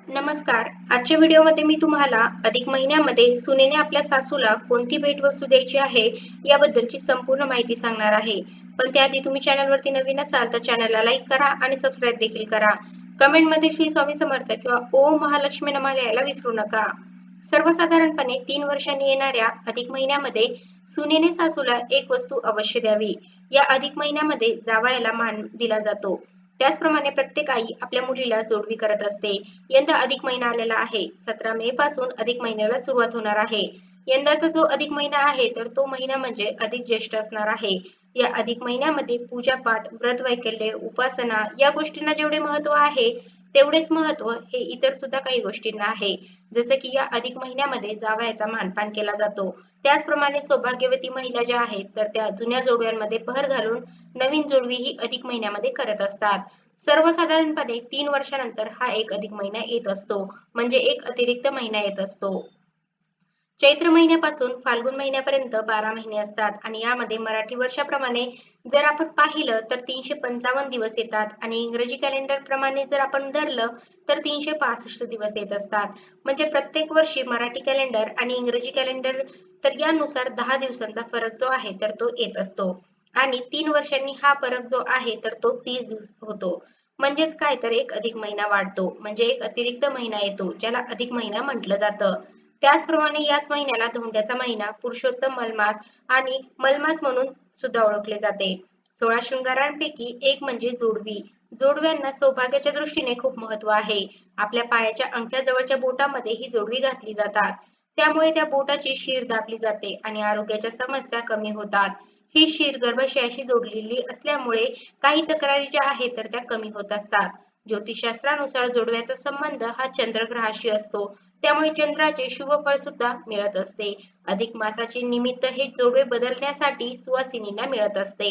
नमस्कार. आजच्या व्हिडिओमध्ये मी तुम्हाला अधिक महिन्यामध्ये सुनेने आपल्या सासूला कोणती भेटवस्तू द्यायची आहे याबद्दलची संपूर्ण माहिती सांगणार आहे. पण त्याआधी तुम्ही चॅनलवरती नवीन असाल तर चॅनलला लाईक करा आणि सबस्क्राईब देखील करा. कमेंटमध्ये श्री स्वामी समर्थ किंवा ओम महालक्ष्मी नमः लिहायला विसरू नका. सर्वसाधारणपणे 3 वर्षांनी येणाऱ्या अधिक महिन्यामध्ये सुनेने सासूला एक वस्तू अवश्य द्यावी. या अधिक महिन्यामध्ये जावयाला मान दिला जातो. त्याचप्रमाणे प्रत्येक आई आपल्या मुलीला जोडवी करत असते. यंदा अधिक महिना आलेला आहे. 17 मे पासून अधिक महिन्याला सुरुवात होणार आहे. यंदाचा जो अधिक महिना आहे तर तो महिना म्हणजे अधिक ज्येष्ठ असणार आहे. या अधिक महिन्यामध्ये पूजापाठ, व्रत वैकल्य, उपासना या गोष्टींना जेवढे महत्त्व आहे तेवढेच महत्त्व हे इतर सुद्धा काही गोष्टींना आहे. जसं की या अधिक महिन्यामध्ये जावयाचा मानपान केला जातो. त्याचप्रमाणे सौभाग्यवती महिला ज्या आहेत तर त्या जुन्या जोडव्यांमध्ये भर घालून नवीन जोडवी ही अधिक महिन्यामध्ये करत असतात. सर्वसाधारणपणे 3 वर्षानंतर हा एक अधिक महिना येत असतो. म्हणजे एक अतिरिक्त महिना येत असतो. चैत्र महिन्यापासून फाल्गुन महिन्यापर्यंत 12 महिने असतात आणि यामध्ये मराठी वर्षाप्रमाणे जर आपण पाहिलं तर 355 दिवस येतात आणि इंग्रजी कॅलेंडर प्रमाणे जर आपण धरलं तर 365 दिवस येत असतात. म्हणजे प्रत्येक वर्षी मराठी कॅलेंडर आणि इंग्रजी कॅलेंडर तर यानुसार 10 दिवसांचा फरक जो आहे तर तो येत असतो. आणि 3 वर्षांनी हा फरक जो आहे तर तो 30 दिवस होतो. म्हणजेच काय तर एक अधिक महिना वाढतो. म्हणजे एक अतिरिक्त महिना येतो ज्याला अधिक महिना म्हटलं जातं. त्याचप्रमाणे याच महिन्याला धोंड्याचा महिना, पुरुषोत्तम मलमास आणि मलमास म्हणून सुद्धा ओळखले जाते. 16 शृंगारांपैकी एक म्हणजे जोडवी. जोडव्यांना सौभाग्याच्या दृष्टीने खूप महत्त्व आहे. आपल्या पायाच्या अंगठ्याजवळच्या बोटामध्ये ही जोडवी घातली जातात. त्यामुळे त्या बोटाची शीर दाबली जाते आणि आरोग्याच्या समस्या कमी होतात. ही शीर गर्भाशयाशी जोडलेली असल्यामुळे काही तक्रारी ज्या आहेत तर त्या कमी होत असतात. ज्योतिषशास्त्रानुसार जोडव्याचा संबंध हा चंद्रग्रहाशी असतो. त्यामुळे चंद्राचे शुभ फळ सुद्धा मिळत असते. अधिक मासाचे निमित्त हे जोडवे बदलण्यासाठी सुवासिनींना मिळत असते.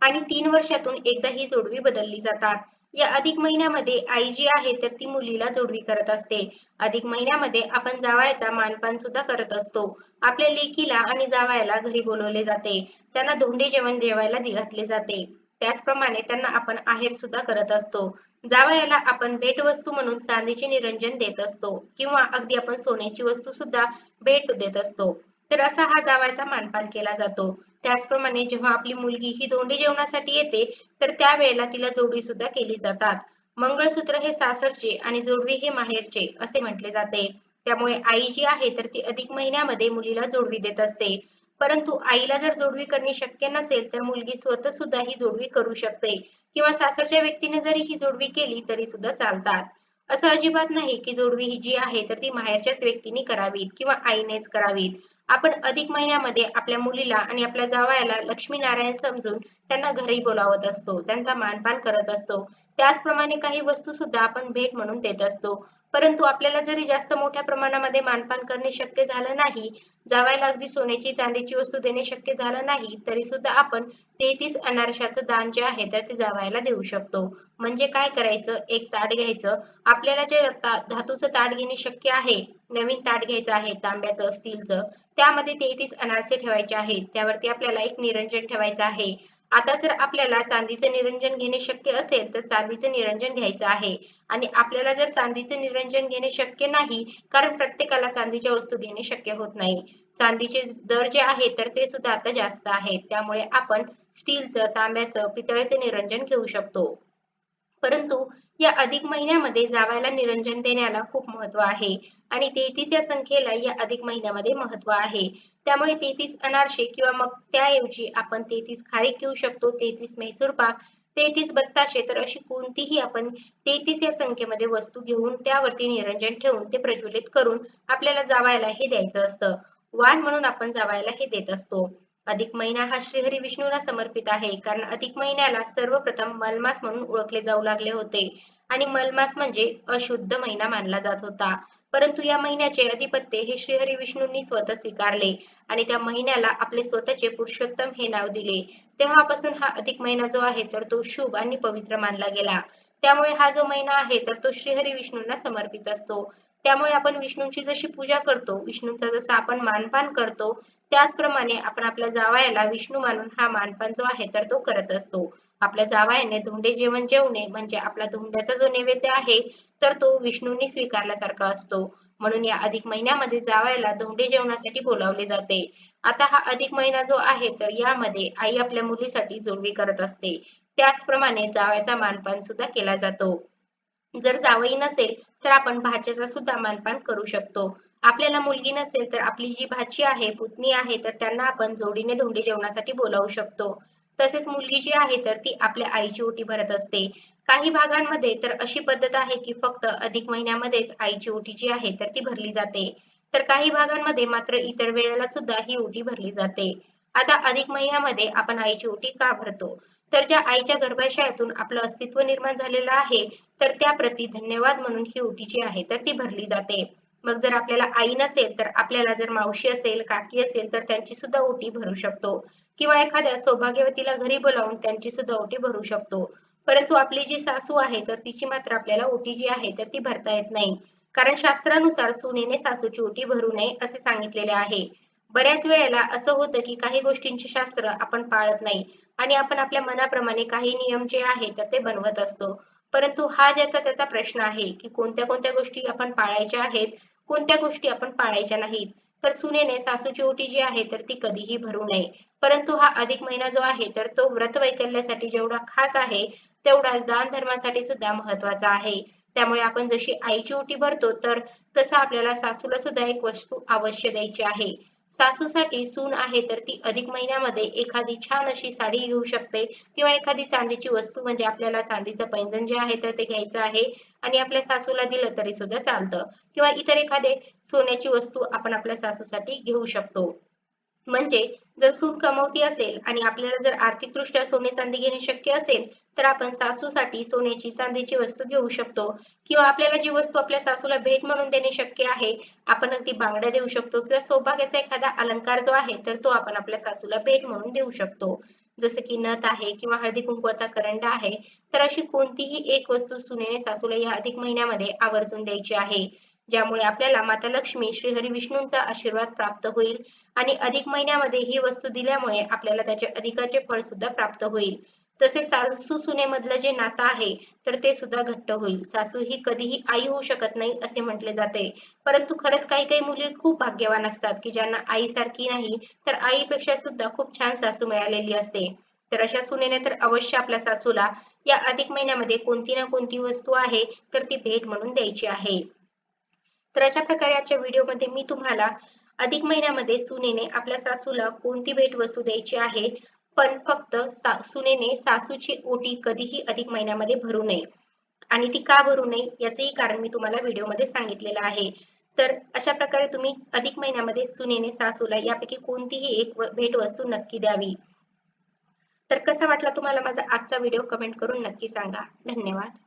आणि 3 वर्षातून एकदा ही जोडवी बदलली जातात. या अधिक महिन्यामध्ये आई जी आहे तर ती मुलीला जोडवी करत असते. अधिक महिन्यामध्ये आपण जावयाचा मानपान सुद्धा करत असतो. आपल्या लेकीला आणि जावयाला घरी बोलवले जाते. त्यांना धोंडे जेवण जेवायला घातले जाते. त्याचप्रमाणे त्यांना आपण आहेर सुद्धा करत असतो. जावयाला आपण भेटवस्तू म्हणून चांदीचे निरंजन देत असतो किंवा अगदी आपण सोन्याची वस्तू सुद्धा भेट देत असतो. तर असा हा जावयाचा मानपान केला जातो. त्याचप्रमाणे जेव्हा आपली मुलगी ही धोंडे जेवणासाठी येते तर त्यावेळेला तिला जोडवी सुद्धा केली जातात. मंगळसूत्र हे सासरचे आणि जोडवी हे माहेरचे असे म्हटले जाते. त्यामुळे आई जी आहे तर ती अधिक महिन्यामध्ये मुलीला जोडवी देत असते. परंतु आईला जर जोडवी करणे शक्य नसेल तर मुलगी स्वतः सुद्धा ही जोडवी करू शकते किंवा सासरच्या व्यक्तीने जरी ही जोडवी केली तरी सुद्धा चालतात. असं अजिबात नाही की जोडवी ही जी आहे तर ती माहेरच्याच व्यक्तीने करावीत किंवा आईनेच करावीत. आपण अधिक महिन्यामध्ये आपल्या मुलीला आणि आपल्या जावयाला लक्ष्मीनारायण समजून त्यांना घरी बोलावत असतो. त्यांचा मानपान करत असतो. त्याचप्रमाणे काही वस्तू सुद्धा आपण भेट म्हणून देत असतो. परंतु आपल्याला जरी जास्त मोठ्या प्रमाणामध्ये मानपान करणे शक्य झालं नाही, जावयाला अगदी सोन्याची चांदीची वस्तू देणे शक्य झालं नाही, तरी सुद्धा आपण 33 अनारशाचं दान जे आहे तर ते जावयाला देऊ शकतो. म्हणजे काय करायचं, एक ताट घ्यायचं. आपल्याला जे धातूचं ताट घेणे शक्य आहे, नवीन ताट घ्यायचं आहे तांब्याचं, स्टीलचं. त्यामध्ये 33 अनारसे ठेवायचे आहेत. त्यावरती आपल्याला एक निरंजन ठेवायचं आहे. आता जर आपल्याला चांदीचं निरंजन घेणे शक्य असेल तर चांदीचं निरंजन घ्यायचं आहे आणि आपल्याला जर चांदीचं निरंजन घेणे शक्य नाही, कारण प्रत्येकाला चांदीच्या वस्तू घेणे शक्य होत नाही. चांदीचे दर जे आहेत तर ते सुद्धा आता जास्त आहेत. त्यामुळे आपण स्टीलचं, तांब्याचं, पितळेचं निरंजन घेऊ शकतो. परंतु या अधिक महिन्यामध्ये जावयाला निरंजन देण्याला खूप महत्त्व आहे आणि 33 या संख्येला या अधिक महिन्यामध्ये महत्त्व आहे. त्यामुळे 33 अनारसे किंवा मग त्याऐवजी आपण 33 खारीक घेऊ शकतो, 33 म्हैसूर पाक, 33 बत्ताशे तर अशी कोणतीही आपण 33 या संख्येमध्ये वस्तू घेऊन त्यावरती निरंजन ठेवून ते प्रज्वलित करून आपल्याला जावयाला हे द्यायचं असतं. वाण म्हणून आपण जावयाला हे देत असतो. अधिक महिना हा श्रीहरी विष्णूला समर्पित आहे कारण अधिक महिन्याला सर्वप्रथम मलमास म्हणून ओळखले जाऊ लागले होते आणि मलमास म्हणजे अशुद्ध महिना मानला जात होता. परंतु या महिन्याचे अधिपत्य हे श्रीहरी विष्णूंनी स्वतः स्वीकारले आणि त्या महिन्याला आपले स्वतःचे पुरुषोत्तम हे नाव दिले. तेव्हापासून हा अधिक महिना जो आहे तर तो शुभ आणि पवित्र मानला गेला. त्यामुळे हा जो महिना आहे तर तो श्रीहरी विष्णूंना समर्पित असतो. त्यामुळे आपण विष्णूंची जशी पूजा करतो, विष्णूंचा जसा आपण मानपान करतो, त्याचप्रमाणे आपण आपल्या जावयाला विष्णू मानून हा मानपान जो आहे तर तो करत असतो. आपल्या जावयाने धोंडे जेवण जेवणे म्हणजे आपला धोंड्याचा जो नैवेद्य आहे तर तो विष्णूंनी स्वीकारल्यासारखा असतो. म्हणून या अधिक महिन्यामध्ये जावयाला धोंडे जेवणासाठी बोलावले जाते. आता हा अधिक महिना जो आहे तर यामध्ये आई आपल्या मुलीसाठी जोडवी करत असते. त्याचप्रमाणे जावयाचा मानपान सुद्धा केला जातो. जर जावई नसेल तर आपण भाच्याचा सुद्धा मानपान करू शकतो. आपल्याला मुलगी नसेल तर आपली जी भाची आहे, पुतणी आहे तर त्यांना आपण जोडीने धोंडे जेवणासाठी बोलावू शकतो. तसेच मुलगी जी आहे तर ती आपल्या आईची ओटी भरत असते. काही भागांमध्ये तर अशी पद्धत आहे की फक्त अधिक महिन्यामध्येच आईची ओटी जी आहे तर ती भरली जाते. तर काही भागांमध्ये मात्र इतर वेळेला सुद्धा ही ओटी भरली जाते. आता अधिक महिन्यामध्ये आपण आईची ओटी का भरतो? तर ज्या आईच्या गर्भाशयातून आपलं अस्तित्व निर्माण झालेलं आहे तर त्याप्रती धन्यवाद म्हणून ही ओटी जी आहे तर ती भरली जाते. मग जर आपल्याला आई नसेल तर आपल्याला जर मावशी असेल, काकी असेल तर त्यांची सुद्धा ओटी भरू शकतो किंवा एखाद्या सौभाग्यवतीला घरी बोलावून त्यांची सुद्धा ओटी भरू शकतो. परंतु आपली जी सासू आहे तर तिची मात्र आपल्याला ओटी जी आहे तर ती भरता येत नाही. कारण शास्त्रानुसार सुनेने सासूची ओटी भरू नये असे सांगितलेले आहे. बऱ्याच वेळेला असं होतं की काही गोष्टींचे शास्त्र आपण पाळत नाही आणि आपण आपल्या मनाप्रमाणे काही नियम जे आहे तर ते बनवत असतो. परंतु हा ज्याचा त्याचा प्रश्न आहे की कोणत्या कोणत्या गोष्टी आपण पाळायच्या आहेत, कोणत्या गोष्टी आपण पाळायच्या नाहीत. तर सुनेने सासूची ओटी जी आहे तर ती कधीही भरू नये. परंतु हा अधिक महिना जो आहे तर तो व्रत वैकल्यासाठी जेवढा खास आहे, तेवढाच दान धर्मासाठी सुद्धा महत्त्वाचा आहे. त्यामुळे आपण जशी आईची ओटी भरतो तर तसं आपल्याला सासूला सुद्धा एक वस्तू अवश्य द्यायची आहे. सासूसाठी सून आहे तर ती अधिक महिन्यामध्ये एखादी छान अशी साडी घेऊ शकते किंवा एखादी चांदीची वस्तू म्हणजे आपल्याला चांदीचं पैंजण जे आहे तर ते घ्यायचं आहे आणि आपल्या सासूला दिलं तरी सुद्धा चालतं किंवा इतर एखादे सोन्याची वस्तू आपण आपल्या सासूसाठी घेऊ शकतो. म्हणजे जर सून कमवती असेल आणि आपल्याला जर आर्थिकदृष्ट्या सोने चांदी घेणे शक्य असेल तर आपण सासूसाठी सोन्याची चांदीची वस्तू घेऊ शकतो किंवा आपल्याला जी वस्तू आपल्या सासूला भेट म्हणून देणे शक्य आहे आपण अगदी बांगड्या देऊ शकतो किंवा सौभाग्याचा एखादा अलंकार जो आहे तर तो आपण आपल्या सासूला भेट म्हणून देऊ शकतो. जसं की नथ आहे किंवा हळदी कुंकवाचा करंडा आहे तर अशी कोणतीही एक वस्तू सुनेने सासूला या अधिक महिन्यामध्ये आवर्जून द्यायची आहे. ज्यामुळे आपल्याला माता लक्ष्मी श्री हरी विष्णूंचा आशीर्वाद प्राप्त होईल आणि अधिक महिन्यामध्ये ही वस्तू दिल्यामुळे आपल्याला त्याचे अधिकाचे फळ सुद्धा प्राप्त होईल. तसेच सासू सुनेमधलं जे नातं आहे तर ते सुद्धा घट्ट होईल. सासू ही कधीही आई होऊ शकत नाही असे म्हटले जाते. परंतु खरंच काही काही मुली खूप भाग्यवान असतात की ज्यांना आईसारखी नाही तर आईपेक्षा सुद्धा खूप छान सासू मिळालेली असते. तर अशा सुनेने तर अवश्य आपल्या सासूला या अधिक महिन्यामध्ये कोणती ना कोणती वस्तू आहे तर ती भेट म्हणून द्यायची आहे. तर अशा प्रकारे आजच्या व्हिडिओमध्ये मी तुम्हाला अधिक महिन्यामध्ये सुनेने आपल्या सासूला कोणती भेटवस्तू द्यायची आहे, पण फक्त सुनेने सासूची ओटी कधीही अधिक महिन्यामध्ये भरू नये आणि ती का भरू नये याचंही कारण मी तुम्हाला व्हिडिओमध्ये सांगितलेलं आहे. तर अशा प्रकारे तुम्ही अधिक महिन्यामध्ये सुनेने सासूला यापैकी कोणतीही एक भेटवस्तू नक्की द्यावी. तर कसा वाटला तुम्हाला माझा आजचा व्हिडिओ कमेंट करून नक्की सांगा. धन्यवाद.